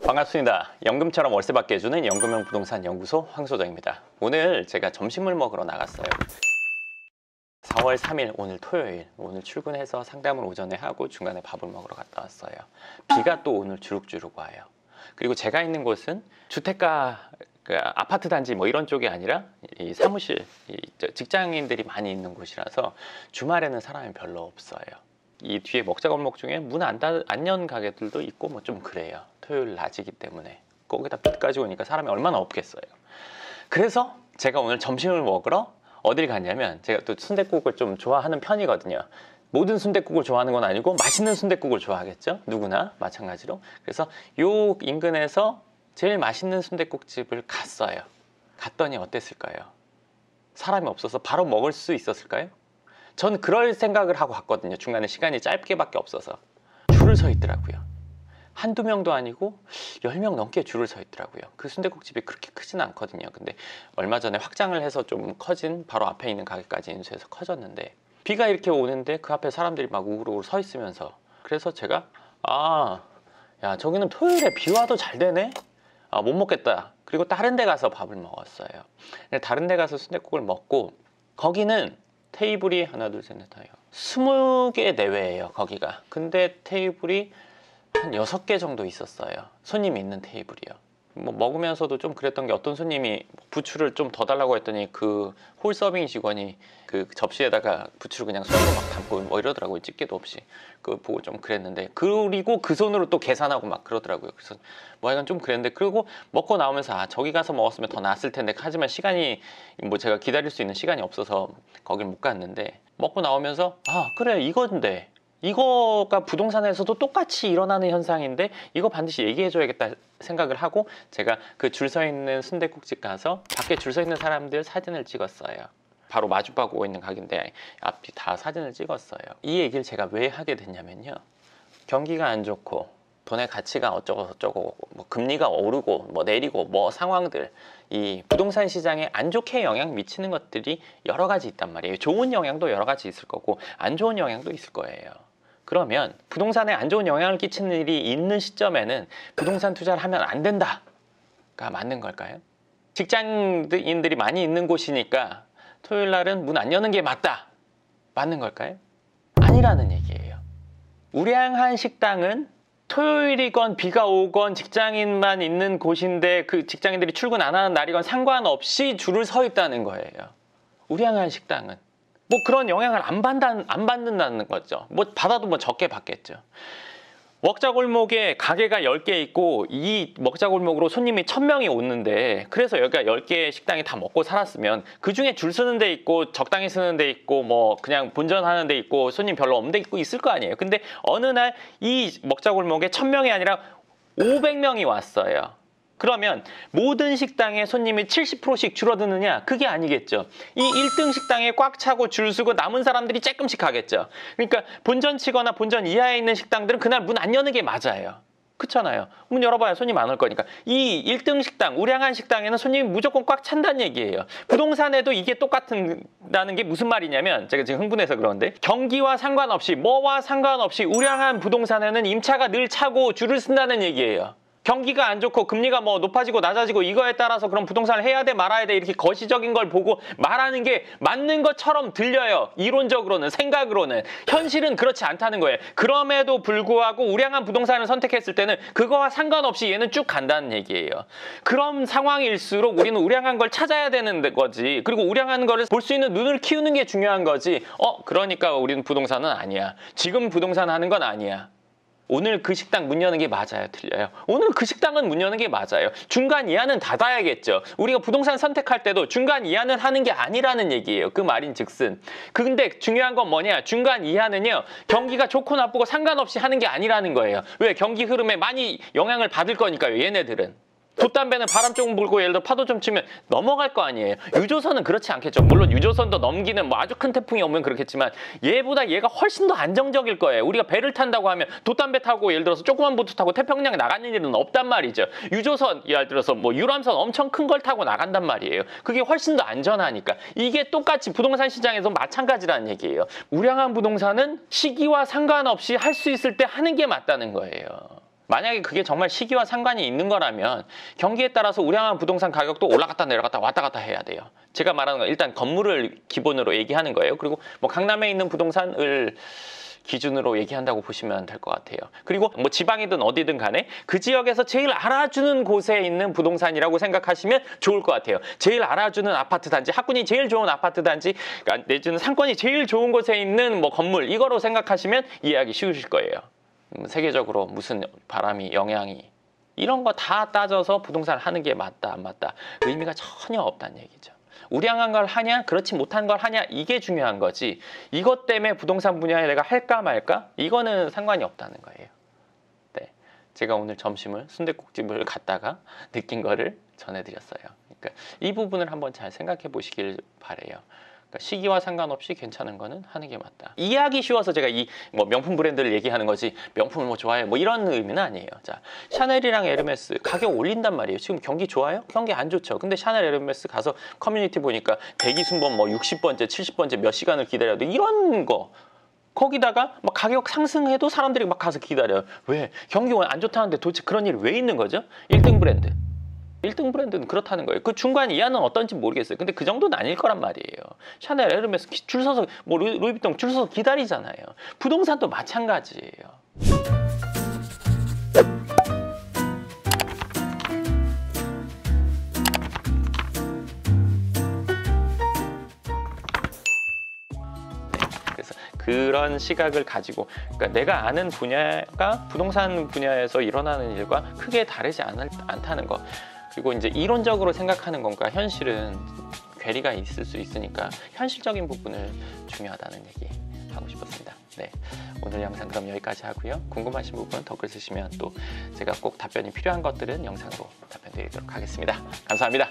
반갑습니다. 연금처럼 월세 받게 해주는 연금형 부동산 연구소 황소장입니다. 오늘 제가 점심을 먹으러 나갔어요. 4월 3일 오늘 토요일, 오늘 출근해서 상담을 오전에 하고 중간에 밥을 먹으러 갔다 왔어요. 비가 또 오늘 주룩주룩 와요. 그리고 제가 있는 곳은 주택가 아파트 단지 뭐 이런 쪽이 아니라 이 사무실, 직장인들이 많이 있는 곳이라서 주말에는 사람이 별로 없어요. 이 뒤에 먹자골목 중에 문 안 연 가게들도 있고 뭐 좀 그래요. 토요일 낮이기 때문에. 거기다 비까지 오니까 사람이 얼마나 없겠어요. 그래서 제가 오늘 점심을 먹으러 어딜 갔냐면, 제가 또 순댓국을 좀 좋아하는 편이거든요. 모든 순댓국을 좋아하는 건 아니고 맛있는 순댓국을 좋아하겠죠, 누구나 마찬가지로. 그래서 요 인근에서 제일 맛있는 순댓국집을 갔어요. 갔더니 어땠을까요? 사람이 없어서 바로 먹을 수 있었을까요? 전 그럴 생각을 하고 갔거든요. 중간에 시간이 짧게밖에 없어서. 줄을 서 있더라고요. 한두 명도 아니고 10명 넘게 줄을 서 있더라고요. 그 순댓국집이 그렇게 크진 않거든요. 근데 얼마 전에 확장을 해서 좀 커진, 바로 앞에 있는 가게까지 인수해서 커졌는데, 비가 이렇게 오는데 그 앞에 사람들이 막 우글우글 서 있으면서, 그래서 제가 야, 저기는 토요일에 비 와도 잘 되네? 못 먹겠다. 그리고 다른 데 가서 밥을 먹었어요. 다른 데 가서 순댓국을 먹고, 거기는 테이블이 하나 둘 셋 넷 다요 20개 내외예요, 거기가. 근데 테이블이 한 6개 정도 있었어요. 손님이 있는 테이블이요. 뭐 먹으면서도 좀 그랬던 게, 어떤 손님이 부추를 좀 더 달라고 했더니 그 홀 서빙 직원이 그 접시에다가 부추를 그냥 손으로 막 담고 뭐 이러더라고요. 집게도 없이. 그거 보고 좀 그랬는데, 그리고 그 손으로 또 계산하고 막 그러더라고요. 그래서 뭐 약간 좀 그랬는데, 그리고 먹고 나오면서 저기 가서 먹었으면 더 나았을 텐데, 하지만 시간이 뭐 제가 기다릴 수 있는 시간이 없어서 거길 못 갔는데, 먹고 나오면서 그래, 이건데 이거가 부동산에서도 똑같이 일어나는 현상인데 이거 반드시 얘기해줘야겠다 생각을 하고, 제가 그 줄 서 있는 순댓국집 가서 밖에 줄 서 있는 사람들 사진을 찍었어요. 바로 마주보고 있는 가게인데 앞뒤 다 사진을 찍었어요. 이 얘기를 제가 왜 하게 됐냐면요, 경기가 안 좋고 돈의 가치가 어쩌고 저쩌고 뭐 금리가 오르고 뭐 내리고 뭐 상황들, 이 부동산 시장에 안 좋게 영향 미치는 것들이 여러 가지 있단 말이에요. 좋은 영향도 여러 가지 있을 거고 안 좋은 영향도 있을 거예요. 그러면 부동산에 안 좋은 영향을 끼치는 일이 있는 시점에는 부동산 투자를 하면 안 된다가 맞는 걸까요? 직장인들이 많이 있는 곳이니까 토요일 날은 문 안 여는 게 맞는 걸까요? 아니라는 얘기예요. 우량한 식당은 토요일이건 비가 오건 직장인만 있는 곳인데, 그 직장인들이 출근 안 하는 날이건 상관없이 줄을 서 있다는 거예요. 우량한 식당은 뭐 그런 영향을 안 받는다는 거죠. 뭐 받아도 뭐 적게 받겠죠. 먹자골목에 가게가 10개 있고, 이 먹자골목으로 손님이 1000명이 오는데, 그래서 여기가 10개의 식당이 다 먹고 살았으면 그 중에 줄 서는 데 있고 적당히 서는 데 있고 뭐 그냥 본전하는 데 있고 손님 별로 없는 데 있고 있을 거 아니에요. 근데 어느 날 이 먹자골목에 1000명이 아니라 500명이 왔어요. 그러면 모든 식당에 손님이 70%씩 줄어드느냐? 그게 아니겠죠. 이 1등 식당에 꽉 차고 줄 서고 남은 사람들이 조금씩 가겠죠. 그러니까 본전 치거나 본전 이하에 있는 식당들은 그날 문 안 여는 게 맞아요. 그렇잖아요. 문 열어봐야 손님 안 올 거니까. 이 1등 식당, 우량한 식당에는 손님이 무조건 꽉 찬다는 얘기예요. 부동산에도 이게 똑같다는 게 무슨 말이냐면, 제가 지금 흥분해서 그러는데, 경기와 상관없이, 뭐와 상관없이 우량한 부동산에는 임차가 늘 차고 줄을 쓴다는 얘기예요. 경기가 안 좋고 금리가 뭐 높아지고 낮아지고 이거에 따라서 그럼 부동산을 해야 돼 말아야 돼 이렇게 거시적인 걸 보고 말하는 게 맞는 것처럼 들려요. 이론적으로는, 생각으로는. 현실은 그렇지 않다는 거예요. 그럼에도 불구하고 우량한 부동산을 선택했을 때는 그거와 상관없이 얘는 쭉 간다는 얘기예요. 그런 상황일수록 우리는 우량한 걸 찾아야 되는 거지. 그리고 우량한 거를 볼 수 있는 눈을 키우는 게 중요한 거지. 그러니까 우리는 부동산은 아니야. 지금 부동산 하는 건 아니야. 오늘 그 식당 문 여는 게 맞아요, 틀려요? 오늘 그 식당은 문 여는 게 맞아요. 중간 이하는 닫아야겠죠. 우리가 부동산 선택할 때도 중간 이하는 하는 게 아니라는 얘기예요. 그 말인 즉슨. 근데 중요한 건 뭐냐? 중간 이하는요, 경기가 좋고 나쁘고 상관없이 하는 게 아니라는 거예요. 왜? 경기 흐름에 많이 영향을 받을 거니까요, 얘네들은. 돛담배는 바람 조금 불고 예를 들어 파도 좀 치면 넘어갈 거 아니에요. 유조선은 그렇지 않겠죠. 물론 유조선도 넘기는 뭐 아주 큰 태풍이 오면 그렇겠지만 얘보다 얘가 훨씬 더 안정적일 거예요. 우리가 배를 탄다고 하면 돛담배 타고 예를 들어서 조그만 보트 타고 태평양에 나가는 일은 없단 말이죠. 유조선 예를 들어서 뭐 유람선 엄청 큰 걸 타고 나간단 말이에요. 그게 훨씬 더 안전하니까. 이게 똑같이 부동산 시장에서 마찬가지라는 얘기예요. 우량한 부동산은 시기와 상관없이 할 수 있을 때 하는 게 맞다는 거예요. 만약에 그게 정말 시기와 상관이 있는 거라면 경기에 따라서 우량한 부동산 가격도 올라갔다 내려갔다 왔다 갔다 해야 돼요. 제가 말하는 건 일단 건물을 기본으로 얘기하는 거예요. 그리고 뭐 강남에 있는 부동산을 기준으로 얘기한다고 보시면 될 것 같아요. 그리고 뭐 지방이든 어디든 간에 그 지역에서 제일 알아주는 곳에 있는 부동산이라고 생각하시면 좋을 것 같아요. 제일 알아주는 아파트 단지, 학군이 제일 좋은 아파트 단지, 그러니까 내지는 상권이 제일 좋은 곳에 있는 뭐 건물, 이거로 생각하시면 이해하기 쉬우실 거예요. 세계적으로 무슨 바람이, 영향이, 이런 거 다 따져서 부동산을 하는 게 맞다 안 맞다 의미가 전혀 없다는 얘기죠. 우량한 걸 하냐, 그렇지 못한 걸 하냐, 이게 중요한 거지, 이것 때문에 부동산 분야에 내가 할까 말까, 이거는 상관이 없다는 거예요. 네, 제가 오늘 점심을 순댓국집을 갔다가 느낀 거를 전해드렸어요. 그러니까 이 부분을 한번 잘 생각해 보시길 바래요. 그러니까 시기와 상관없이 괜찮은 거는 하는 게 맞다. 이해하기 쉬워서 제가 이 뭐 명품 브랜드를 얘기하는 거지, 명품을 뭐 좋아해 뭐 이런 의미는 아니에요. 자, 샤넬이랑 에르메스 가격 올린단 말이에요. 지금 경기 좋아요? 경기 안 좋죠. 근데 샤넬, 에르메스 가서 커뮤니티 보니까 대기 순번 뭐 60번째, 70번째 몇 시간을 기다려도 이런 거, 거기다가 막 가격 상승해도 사람들이 막 가서 기다려요. 왜? 경기가 안 좋다는데 도대체 그런 일이 왜 있는 거죠? 1등 브랜드. 1등 브랜드는 그렇다는 거예요. 그 중간 이하는 어떤지 모르겠어요. 근데 그 정도는 아닐 거란 말이에요. 샤넬, 에르메스 줄 서서, 뭐 루이비통 줄 서서 기다리잖아요. 부동산도 마찬가지예요. 그래서 그런 시각을 가지고, 그러니까 내가 아는 분야가 부동산 분야에서 일어나는 일과 크게 다르지 않다는 거. 그리고 이제 이론적으로 생각하는 것과 현실은 괴리가 있을 수 있으니까 현실적인 부분을 중요하다는 얘기 하고 싶었습니다. 네, 오늘 영상 그럼 여기까지 하고요. 궁금하신 부분 댓글 쓰시면 또 제가 꼭 답변이 필요한 것들은 영상으로 답변 드리도록 하겠습니다. 감사합니다.